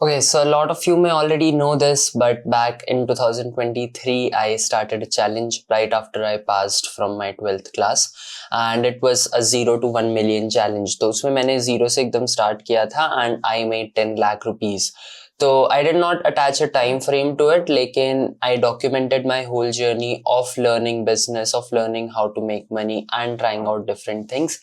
Okay, so a lot of you may already know this, but back in 2023, I started a challenge right after I passed from my 12th class, and it was a 0 to 1 million challenge. तो उसमें मैंने 0 से एकदम start किया था and I made 10 lakh rupees. तो I did not attach a time frame to it, लेकिन I documented my whole journey of learning business, of learning how to make money and trying out different things.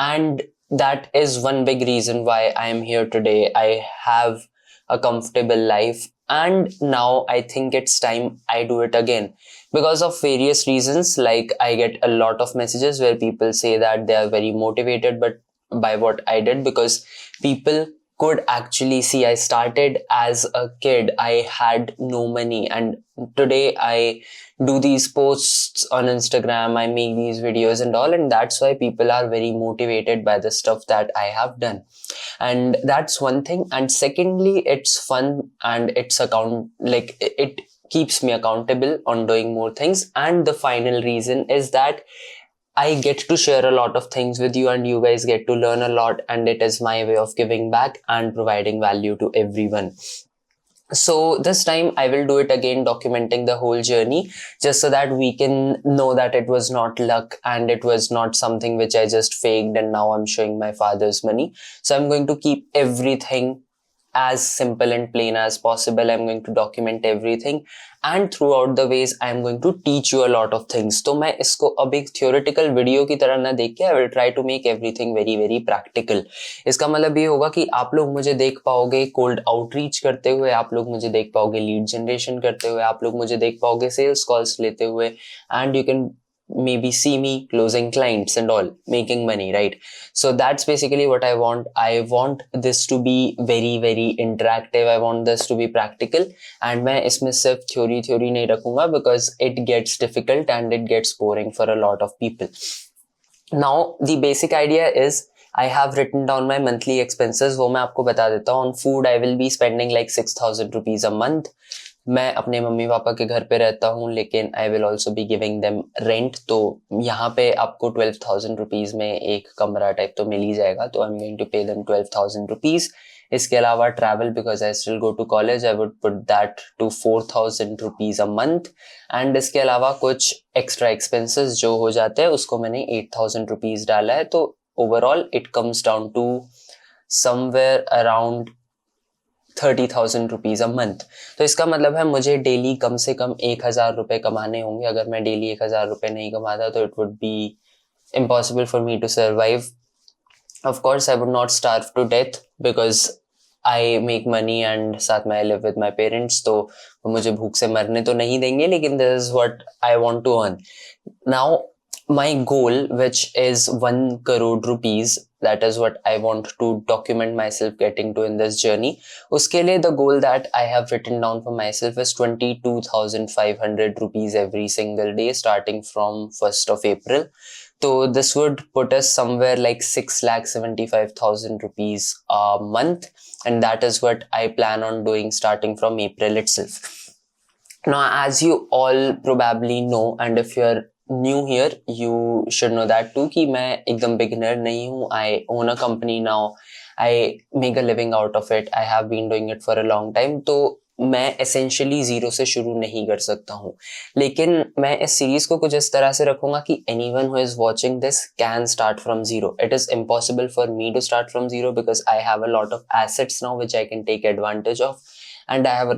And that is one big reason why I am here today. I have a comfortable life, and now I think it's time I do it again because of various reasons. Like, I get a lot of messages where people say that they are very motivated but by what I did, because people could actually see I started as a kid. I had no money, and today I do these posts on Instagram, I make these videos and all, and that's why people are very motivated by the stuff that I have done. And that's one thing. And secondly, it's fun, and it's it keeps me accountable on doing more things. And the final reason is that I get to share a lot of things with you, and you guys get to learn a lot, and it is my way of giving back and providing value to everyone. So this time I will do it again, documenting the whole journey, just so that we can know that it was not luck and it was not something which I just faked and now I'm showing my father's money. So I'm going to keep everything as simple and plain as possible. I'm going to document everything, and throughout the ways I am going to teach you a lot of things. तो मैं इसको अब एक theoretical video की तरह ना देख के I will try to make everything very very practical. इसका मतलब ये होगा कि आप लोग मुझे देख पाओगे cold outreach करते हुए, आप लोग मुझे देख पाओगे lead generation करते हुए, आप लोग मुझे देख पाओगे sales calls लेते हुए, and you can maybe see me closing clients and all, making money, right? So that's basically what I want. I want this to be very very interactive. I want this to be practical, and मैं इसमें सिर्फ theory नहीं रखूंगा because it gets difficult and it gets boring for a lot of people. Now the basic idea is I have written down my monthly expenses. वो मैं आपको बता देता हूँ. On food I will be spending like 6,000 rupees a month. मैं अपने mummy papa के घर पे रहता हूँ, लेकिन I will also be giving them rent. तो यहाँ पे आपको 12,000 रुपीज में एक कमरा टाइप तो मिल ही जाएगा. तो I am going to pay them 12,000 rupees. इसके अलावा travel, because I still go to college, I would put that to 4,000 rupees a month. And इसके अलावा कुछ एक्स्ट्रा एक्सपेंसेस जो हो जाते हैं उसको मैंने 8,000 रुपीज डाला है. तो overall it comes down to somewhere around 30,000 rupees a month. तो इसका मतलब है मुझे डेली कम से कम 1,000 रुपए कमाने होंगे. अगर मैं डेली 1,000 रुपए नहीं कमाता तो it would be impossible for me to survive. Of course I would not starve to death because I make money and साथ में I live with my parents. तो वो मुझे भूख से मरने तो नहीं देंगे, लेकिन this is what I want to earn. Now my goal, which is 1 crore rupees, that is what I want to document myself getting to in this journey. Uske liye the goal that I have written down for myself is 22,500 rupees every single day starting from 1st of April. So this would put us somewhere like 6,75,000 rupees a month, and that is what I plan on doing starting from April itself. Now, as you all probably know, and if you're new here, you should know that too, कि मैं एकदम beginner नहीं हूँ. I own a company now. I make a living out of it. I have been doing it for a long time. तो मैं essentially zero से शुरू नहीं कर सकता हूँ. लेकिन मैं इस सीरीज को कुछ इस तरह से रखूंगा कि anyone who is watching this can start from zero. It is impossible for me to start from zero because I have a lot of assets now which I can take advantage of. And I have a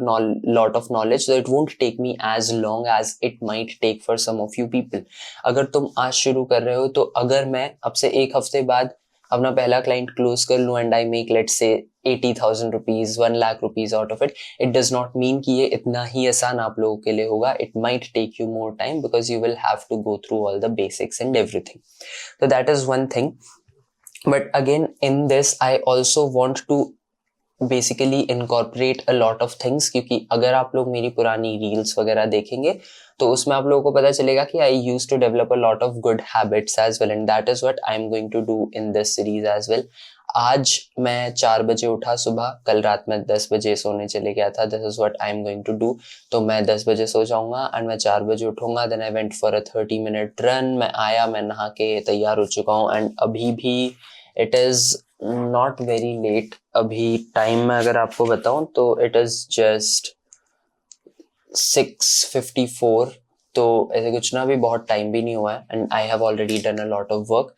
lot of knowledge, so it won't take me as long as it might take for some of you people. अगर तुम आज शुरू कर रहे हो, तो अगर मैं अब से एक हफ्ते बाद अपना पहला क्लाइंट क्लोज कर लूँ and I make let's say 80,000 rupees, 1 lakh rupees out of it, it does not mean कि ये इतना ही आसान आप लोगों के लिए होगा. It might take you more time because you will have to go through all the basics and everything. तो that is one thing. But again in this I also want to basically incorporate a lot of things, क्योंकि अगर आप लोग मेरी पुरानी reels वगैरह देखेंगे तो उसमें आप लोगों को पता चलेगा कि I used to develop a lot of good habits as well, and that is what I am going to do in this series as well. आज मैं 4 बजे उठा सुबह, कल रात में 10 बजे सोने चले गया था. This is what I am going to do. तो मैं 10 बजे सो जाऊंगा एंड मैं 4 बजे उठूंगा. Then I went for a 30 minute run. मैं आया, मैं नहा के तैयार हो चुका हूँ, एंड अभी भी It is not very late. अभी टाइम में अगर आपको बताऊं तो it is just 6:54, तो ऐसे कुछ ना, अभी बहुत टाइम भी नहीं हुआ है and I have already done a lot of work.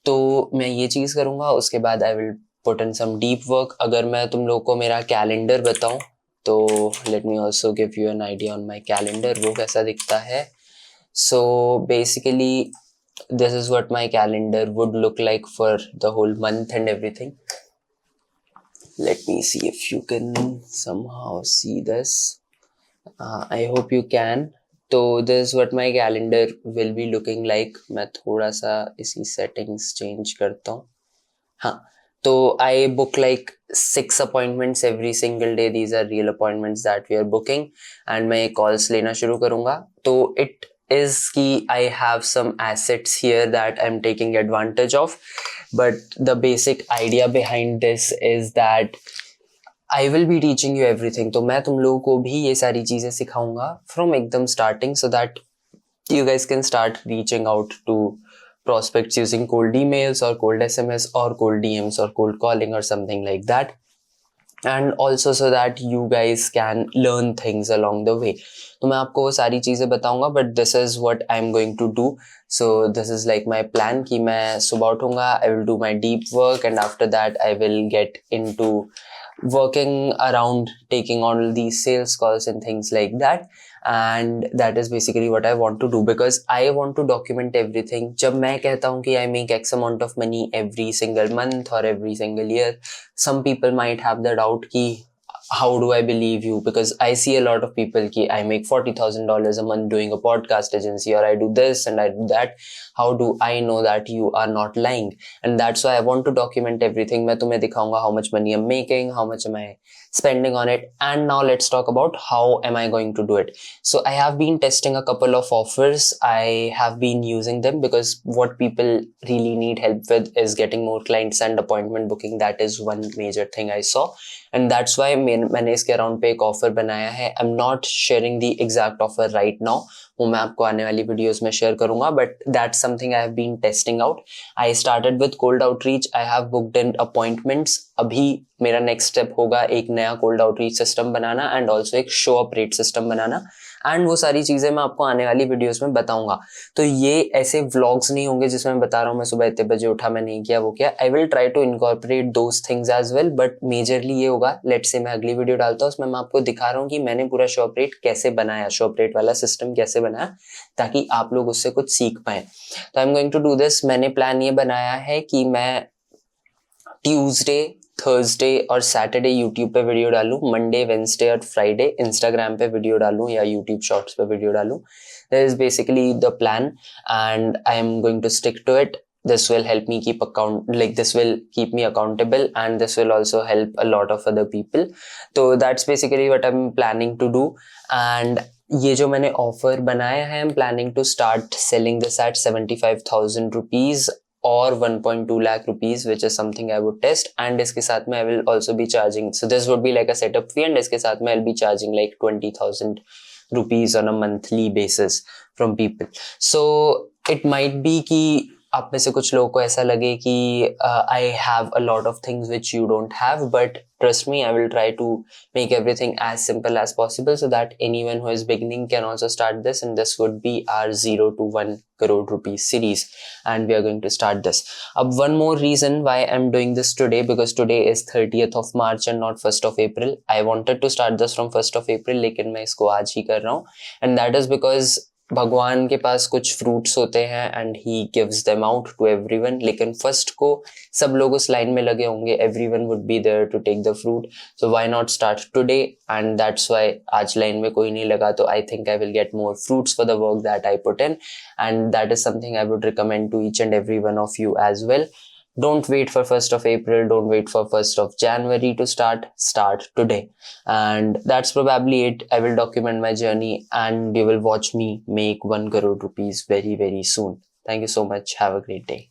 तो मैं ये चीज़ करूँगा, उसके बाद I will put in some deep work. अगर मैं तुम लोग को मेरा कैलेंडर बताऊँ तो let me also give you an idea on my calendar, वो कैसा दिखता है. So basically this is what my calendar would look like for the whole month and everything. Let me see if you can somehow see this. I hope you can. तो this is what my calendar will be looking like. मैं थोड़ा सा इसी settings change करता हूँ. हाँ, तो I book like 6 appointments every single day. These are real appointments that we are booking. And मैं calls लेना शुरू करूँगा. तो it is कि I have some assets here that I'm taking advantage of. But the basic idea behind this is that I will be teaching you everything. तो मैं तुम लोगों को भी ये सारी चीज़ें सिखाऊंगा from एकदम starting, so that you guys can start reaching out to prospects using cold emails or cold SMS or cold DMs or cold calling or something like that. And also so that you guys can learn things along the way. तो मैं आपको वो सारी चीज़ें बताऊंगा, but this is what I'm going to do. So this is like my plan कि मैं सुबह उठूंगा, I will do my deep work, and after that I will get into working around taking on these sales calls and things like that. And that is basically what I want to do, because I want to document everything. जब मैं कहता हूँ कि I make X amount of money every single month or every single year, some people might have the doubt कि how do I believe you, because I see a lot of people कि I make $40,000 a month doing a podcast agency, or I do this and I do that. How do I know that you are not lying? And that's why I want to document everything. मैं तुम्हें दिखाऊंगा how much money I'm making, how much am I spending on it. And now let's talk about how am I going to do it. So I have been testing a couple of offers. I have been using them because what people really need help with is getting more clients and appointment booking. That is one major thing I saw, and that's why मैंने इसके around पे एक offer बनाया है. I am not sharing the exact offer right now, वो मैं आपको आने वाली वीडियोस में शेयर करूंगा, but that's something I have been testing out. I started with cold outreach. I have booked in appointments. अभी मेरा नेक्स्ट स्टेप होगा एक नया कोल्ड आउटरीच सिस्टम बनाना एंड ऑल्सो एक शो अप रेट सिस्टम बनाना, एंड वो सारी चीजें मैं आपको आने वाली वीडियोस में बताऊंगा. तो ये ऐसे व्लॉग्स नहीं होंगे जिसमें मैं बता रहा हूँ मैं सुबह इतने बजे उठा, मैं नहीं किया वो किया. I will try to incorporate those things as well, but majorly ये होगा, लेट्स से मैं अगली वीडियो डालता हूँ उसमें मैं आपको दिखा रहा हूँ कि मैंने पूरा शॉप रेट कैसे बनाया, शॉप रेट वाला सिस्टम कैसे बनाया, ताकि आप लोग उससे कुछ सीख पाए. तो I am going to do this. मैंने प्लान ये बनाया है कि मैं ट्यूसडे, थर्सडे और सैटरडे यूट्यूब पे वीडियो डालूं, मंडे, वेंसडे और फ्राइडे इंस्टाग्राम पे वीडियो डालूं या यूट्यूब शॉर्ट्स पे वीडियो डालूं. That is basically the plan and I am going to stick to it. This will help me keep account, like this will keep me accountable, and this will also help a lot of other people. So that's basically what I'm planning to do. And ये जो मैंने offer बनाया है, I'm planning to start selling this at 75,000 rupees or 1.2 lakh rupees, which is something I would test. And इसके साथ में I will also be charging, so this would be like a setup fee, and इसके साथ में I'll be charging like 20,000 rupees on a monthly basis from people. So it might be कि आप में से कुछ लोगों को ऐसा लगे कि I have a lot of things which you don't have, but trust me, I will try to make everything as simple as possible so that anyone who is beginning can also start this, and this would be our 0 to 1 crore rupees series, and we are going to start this. One more reason why I'm doing this today, because today is 30th of March and not 1st of April. I wanted to start this from 1st of April, लेकिन मैं इसको आज ही कर रहा हूँ, and that is because भगवान के पास कुछ फ्रूट्स होते हैं and he gives them out to everyone, लेकिन फर्स्ट को सब लोग उस लाइन में लगे होंगे, everyone would be there to take the fruit, so why not start today. And that's why आज लाइन में कोई नहीं लगा, तो I think I will get more fruits for the work that I put in, and that is something I would recommend to each and every one of you as well. Don't wait for 1st of April, don't wait for 1st of January to start today. And that's probably it. I will document my journey and you will watch me make 1 crore rupees very, very soon. Thank you so much. Have a great day.